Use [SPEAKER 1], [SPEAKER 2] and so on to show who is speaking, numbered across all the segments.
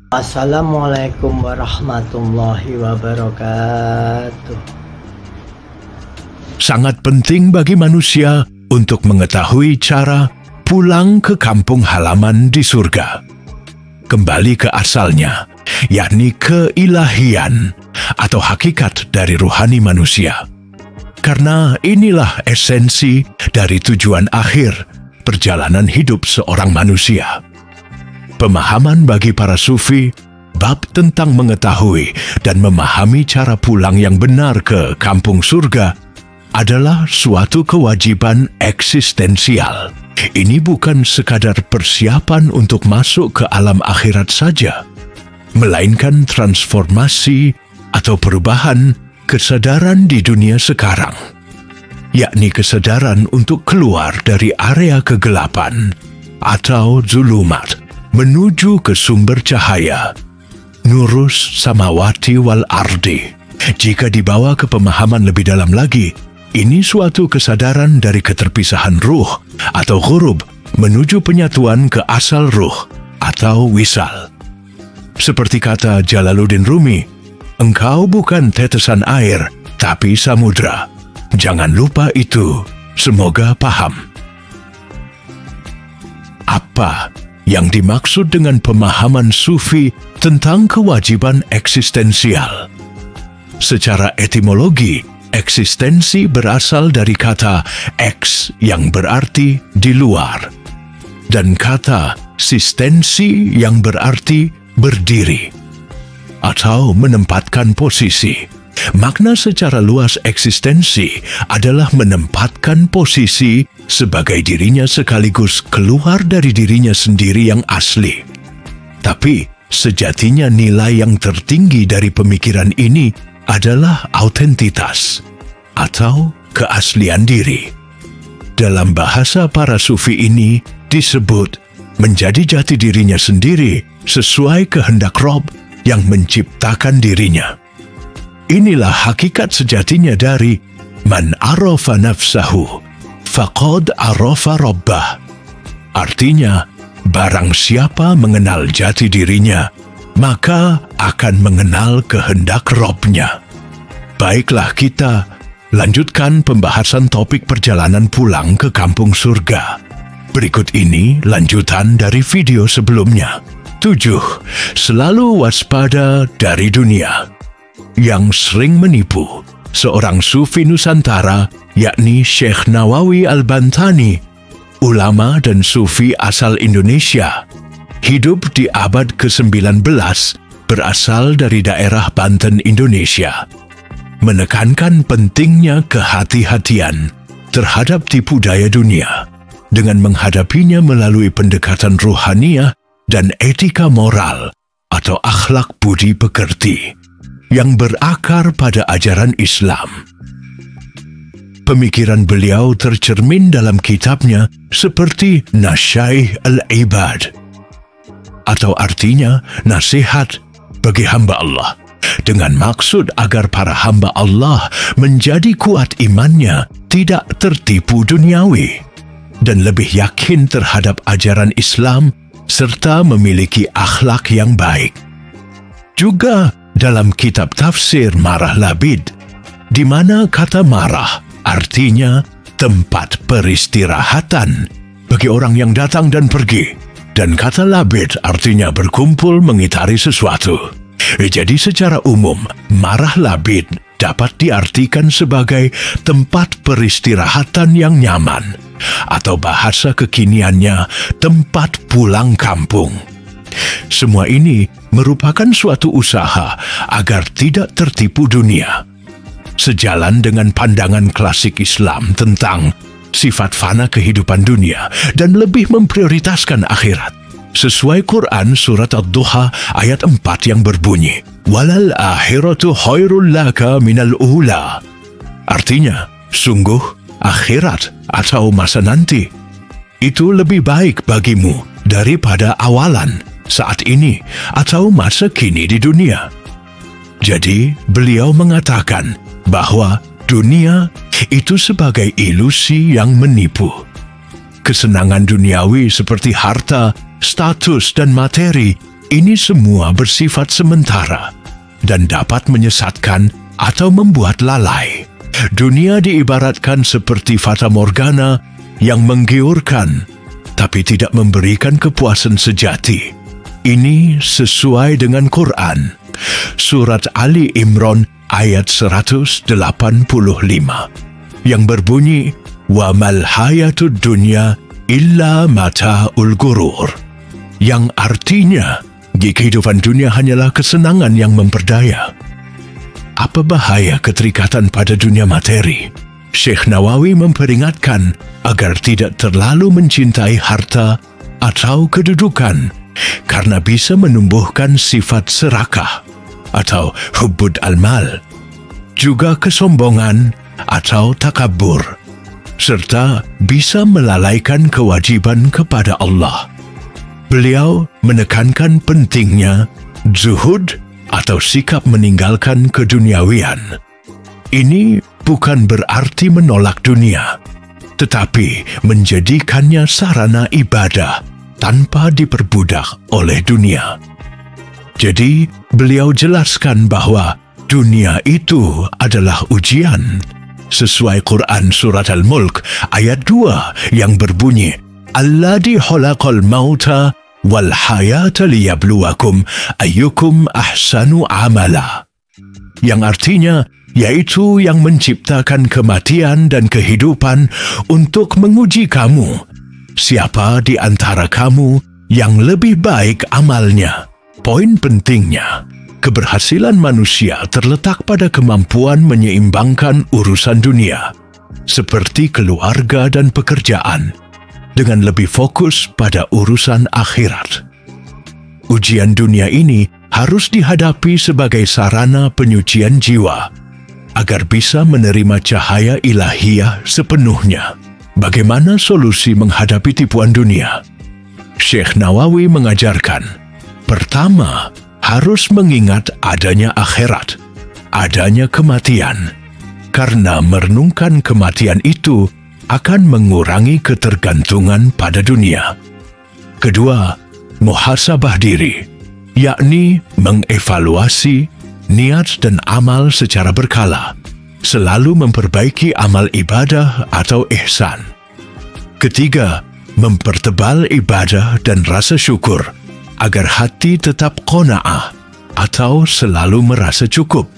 [SPEAKER 1] Assalamualaikum warahmatullahi wabarakatuh.
[SPEAKER 2] Sangat penting bagi manusia untuk mengetahui cara pulang ke kampung halaman di surga. Kembali ke asalnya, yakni keilahian atau hakikat dari rohani manusia. Karena inilah esensi dari tujuan akhir perjalanan hidup seorang manusia. Pemahaman bagi para sufi bab tentang mengetahui dan memahami cara pulang yang benar ke kampung surga adalah suatu kewajiban eksistensial. Ini bukan sekadar persiapan untuk masuk ke alam akhirat saja, melainkan transformasi atau perubahan kesadaran di dunia sekarang, yakni kesadaran untuk keluar dari area kegelapan atau zulumat menuju ke sumber cahaya, nurus samawati wal ardi. Jika dibawa ke pemahaman lebih dalam lagi, ini suatu kesadaran dari keterpisahan ruh atau ghurub menuju penyatuan ke asal ruh atau wisal. Seperti kata Jalaluddin Rumi, engkau bukan tetesan air, tapi samudra. Jangan lupa itu. Semoga paham. Apa yang dimaksud dengan pemahaman sufi tentang kewajiban eksistensial? Secara etimologi, eksistensi berasal dari kata eks yang berarti di luar, dan kata sistensi yang berarti berdiri atau menempatkan posisi. Makna secara luas eksistensi adalah menempatkan posisi sebagai dirinya sekaligus keluar dari dirinya sendiri yang asli. Tapi sejatinya nilai yang tertinggi dari pemikiran ini adalah autentitas atau keaslian diri. Dalam bahasa para sufi ini disebut menjadi jati dirinya sendiri sesuai kehendak Rob yang menciptakan dirinya. Inilah hakikat sejatinya dari man arafa nafsahu faqad arafa rabbah. Artinya, barang siapa mengenal jati dirinya, maka akan mengenal kehendak Robnya. Baiklah, kita lanjutkan pembahasan topik perjalanan pulang ke kampung surga. Berikut ini lanjutan dari video sebelumnya. 7. Selalu waspada dari dunia. Yang sering menipu seorang sufi Nusantara, yakni Syekh Nawawi Al-Bantani, ulama dan sufi asal Indonesia, hidup di abad ke-19, berasal dari daerah Banten, Indonesia. Menekankan pentingnya kehati-hatian terhadap tipu daya dunia dengan menghadapinya melalui pendekatan ruhaniah dan etika moral atau akhlak budi pekerti yang berakar pada ajaran Islam. Pemikiran beliau tercermin dalam kitabnya seperti Nasyaih al-Ibad, atau artinya nasihat bagi hamba Allah, dengan maksud agar para hamba Allah menjadi kuat imannya, tidak tertipu duniawi, dan lebih yakin terhadap ajaran Islam serta memiliki akhlak yang baik. Juga dalam kitab tafsir Marah Labid, di mana kata marah artinya tempat peristirahatan bagi orang yang datang dan pergi, dan kata labid artinya berkumpul mengitari sesuatu. Jadi secara umum, Marah Labid dapat diartikan sebagai tempat peristirahatan yang nyaman, atau bahasa kekiniannya tempat pulang kampung. Semua ini merupakan suatu usaha agar tidak tertipu dunia. Sejalan dengan pandangan klasik Islam tentang sifat fana kehidupan dunia dan lebih memprioritaskan akhirat. Sesuai Quran surat Ad-Duha ayat 4 yang berbunyi, "Walal akhiratu khairul laka minal ula." Artinya, sungguh akhirat atau masa nanti itu lebih baik bagimu daripada awalan, saat ini, atau masa kini di dunia. Jadi, beliau mengatakan bahwa dunia itu sebagai ilusi yang menipu. Kesenangan duniawi seperti harta, status, dan materi ini semua bersifat sementara dan dapat menyesatkan atau membuat lalai. Dunia diibaratkan seperti fata morgana yang menggiurkan, tapi tidak memberikan kepuasan sejati. Ini sesuai dengan Quran. Surat Ali Imran ayat 185 yang berbunyi, "Wa mal hayatud dunya illa mata'ul gurur." Yang artinya, kehidupan dunia hanyalah kesenangan yang memperdaya. Apa bahaya keterikatan pada dunia materi? Syekh Nawawi memperingatkan agar tidak terlalu mencintai harta atau kedudukan, karena bisa menumbuhkan sifat serakah atau hubbud al-mal, juga kesombongan atau takabur, serta bisa melalaikan kewajiban kepada Allah. Beliau menekankan pentingnya zuhud atau sikap meninggalkan keduniawian. Ini bukan berarti menolak dunia, tetapi menjadikannya sarana ibadah tanpa diperbudak oleh dunia. Jadi, beliau jelaskan bahwa dunia itu adalah ujian, sesuai Quran Surat Al-Mulk ayat 2 yang berbunyi, "Alladzi khalaqal mauta wal hayata liyabluwakum ayyukum ahsanu amala." Yang artinya, yaitu yang menciptakan kematian dan kehidupan untuk menguji kamu, siapa di antara kamu yang lebih baik amalnya. Poin pentingnya, keberhasilan manusia terletak pada kemampuan menyeimbangkan urusan dunia, seperti keluarga dan pekerjaan, dengan lebih fokus pada urusan akhirat. Ujian dunia ini harus dihadapi sebagai sarana penyucian jiwa, agar bisa menerima cahaya ilahiyah sepenuhnya. Bagaimana solusi menghadapi tipuan dunia? Syekh Nawawi mengajarkan, pertama, harus mengingat adanya akhirat, adanya kematian, karena merenungkan kematian itu akan mengurangi ketergantungan pada dunia. Kedua, muhasabah diri, yakni mengevaluasi niat dan amal secara berkala, selalu memperbaiki amal ibadah atau ihsan. Ketiga, mempertebal ibadah dan rasa syukur, agar hati tetap qanaah atau selalu merasa cukup.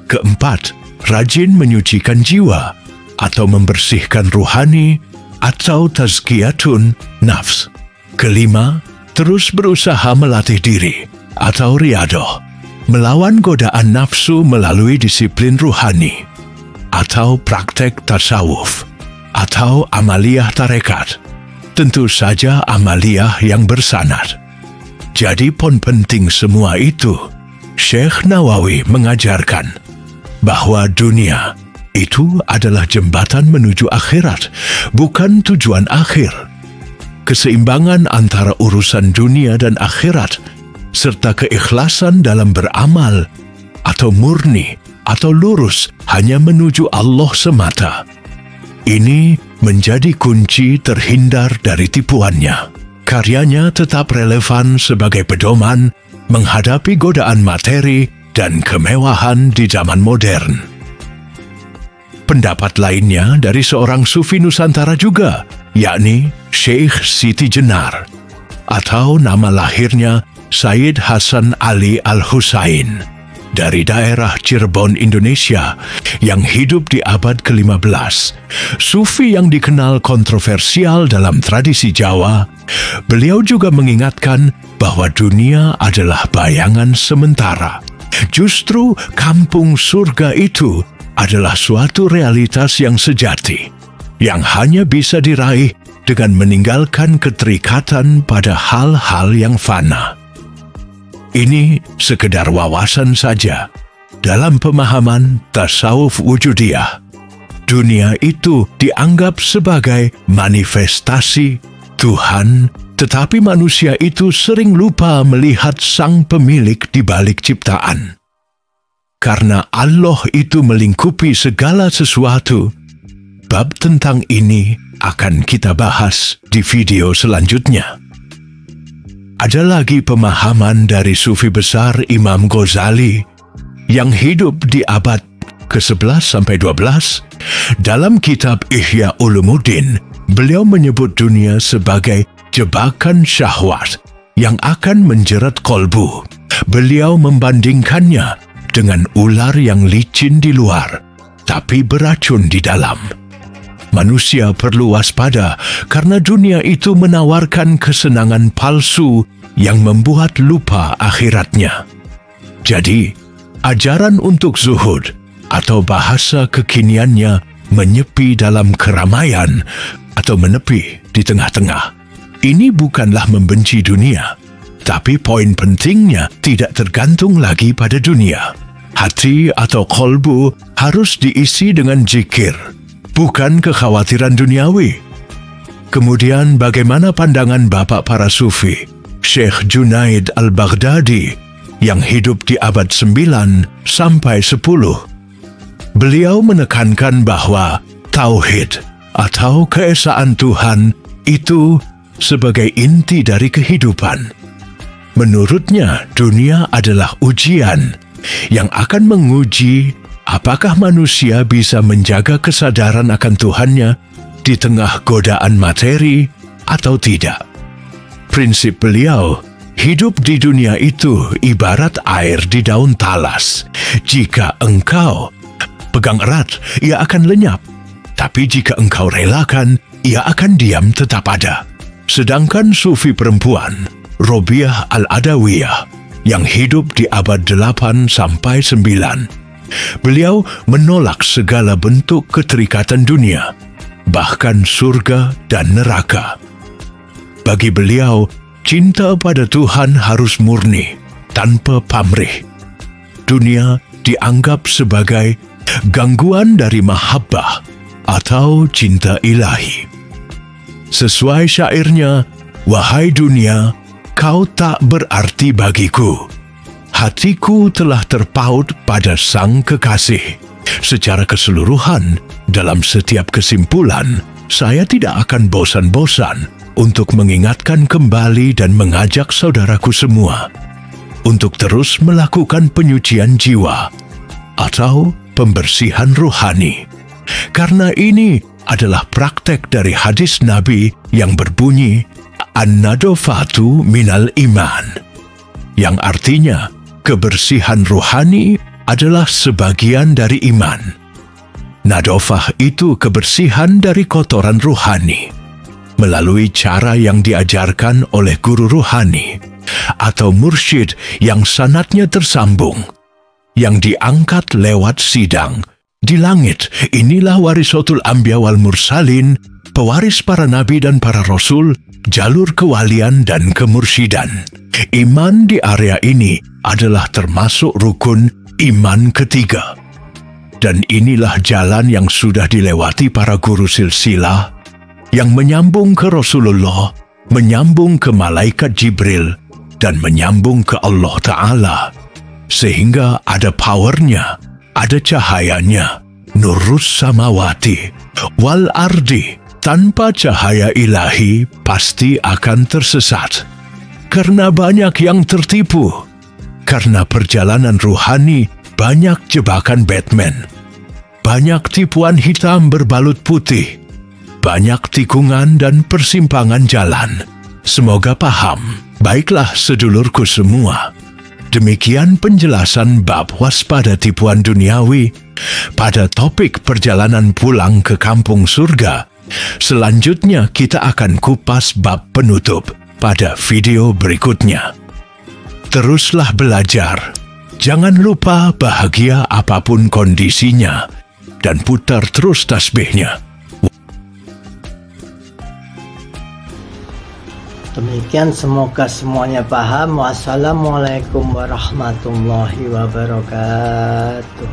[SPEAKER 2] Keempat, rajin menyucikan jiwa atau membersihkan ruhani atau tazkiyatun nafs. Kelima, terus berusaha melatih diri atau riadah, melawan godaan nafsu melalui disiplin ruhani atau praktek tasawuf atau amaliyah tarekat. Tentu saja amaliyah yang bersanad. Jadi poin penting semua itu, Syekh Nawawi mengajarkan bahwa dunia itu adalah jembatan menuju akhirat, bukan tujuan akhir. Keseimbangan antara urusan dunia dan akhirat, serta keikhlasan dalam beramal, atau murni atau lurus hanya menuju Allah semata. Ini menjadi kunci terhindar dari tipuannya. Karyanya tetap relevan sebagai pedoman menghadapi godaan materi dan kemewahan di zaman modern. Pendapat lainnya dari seorang sufi Nusantara juga, yakni Syekh Siti Jenar, atau nama lahirnya Sayyid Hasan Ali Al-Husain, dari daerah Cirebon, Indonesia, yang hidup di abad ke-15. Sufi yang dikenal kontroversial dalam tradisi Jawa, beliau juga mengingatkan bahwa dunia adalah bayangan sementara. Justru kampung surga itu adalah suatu realitas yang sejati, yang hanya bisa diraih dengan meninggalkan keterikatan pada hal-hal yang fana. Ini sekedar wawasan saja dalam pemahaman tasawuf wujudiyah. Dunia itu dianggap sebagai manifestasi Tuhan, tetapi manusia itu sering lupa melihat sang pemilik di balik ciptaan. Karena Allah itu melingkupi segala sesuatu, bab tentang ini akan kita bahas di video selanjutnya. ada lagi pemahaman dari Sufi besar Imam Ghazali yang hidup di abad ke-11 sampai 12. Dalam kitab Ihya Ulumuddin, beliau menyebut dunia sebagai jebakan syahwat yang akan menjerat kolbu. Beliau membandingkannya dengan ular yang licin di luar, tapi beracun di dalam. Manusia perlu waspada karena dunia itu menawarkan kesenangan palsu yang membuat lupa akhiratnya. Jadi, ajaran untuk zuhud atau bahasa kekiniannya menyepi dalam keramaian atau menepi di tengah-tengah. Ini bukanlah membenci dunia, tapi poin pentingnya tidak tergantung lagi pada dunia. Hati atau kolbu harus diisi dengan zikir, bukan kekhawatiran duniawi. Kemudian bagaimana pandangan bapak para sufi, Syekh Junaid al-Baghdadi yang hidup di abad 9 sampai 10. Beliau menekankan bahwa tauhid atau keesaan Tuhan itu sebagai inti dari kehidupan. Menurutnya, dunia adalah ujian yang akan menguji apakah manusia bisa menjaga kesadaran akan Tuhannya di tengah godaan materi atau tidak. Prinsip beliau, hidup di dunia itu ibarat air di daun talas. Jika engkau pegang erat, ia akan lenyap. Tapi jika engkau relakan, ia akan diam tetap ada. Sedangkan sufi perempuan, Robiah al-Adawiyah, yang hidup di abad 8 sampai 9, beliau menolak segala bentuk keterikatan dunia, bahkan surga dan neraka. Bagi beliau, cinta pada Tuhan harus murni, tanpa pamrih. Dunia dianggap sebagai gangguan dari mahabbah atau cinta ilahi. Sesuai syairnya, "Wahai dunia, kau tak berarti bagiku. Hatiku telah terpaut pada sang kekasih. Secara keseluruhan, dalam setiap kesimpulan, saya tidak akan bosan-bosan untuk mengingatkan kembali dan mengajak saudaraku semua untuk terus melakukan penyucian jiwa atau pembersihan rohani. Karena ini adalah praktek dari hadis Nabi yang berbunyi, An-nadofatu minal iman, yang artinya kebersihan rohani adalah sebagian dari iman. Nadofah itu kebersihan dari kotoran rohani melalui cara yang diajarkan oleh guru rohani atau mursyid yang sanadnya tersambung, yang diangkat lewat sidang. Di langit, inilah warisatul anbiya wal mursalin, pewaris para nabi dan para rasul, jalur kewalian dan kemursyidan. Iman di area ini adalah termasuk rukun iman ketiga. Dan inilah jalan yang sudah dilewati para guru silsilah, yang menyambung ke Rasulullah, menyambung ke malaikat Jibril, dan menyambung ke Allah Ta'ala. Sehingga ada powernya, ada cahayanya, nurus samawati, wal ardi. Tanpa cahaya ilahi pasti akan tersesat. Karena banyak yang tertipu. Karena perjalanan ruhani banyak jebakan Batman. Banyak tipuan hitam berbalut putih. Banyak tikungan dan persimpangan jalan. Semoga paham. Baiklah sedulurku semua. Demikian penjelasan bab waspada tipuan duniawi pada topik perjalanan pulang ke kampung surga. Selanjutnya kita akan kupas bab penutup pada video berikutnya. Teruslah belajar. Jangan lupa bahagia apapun kondisinya dan putar terus tasbihnya.
[SPEAKER 1] Demikian, semoga semuanya paham. Wassalamualaikum warahmatullahi wabarakatuh.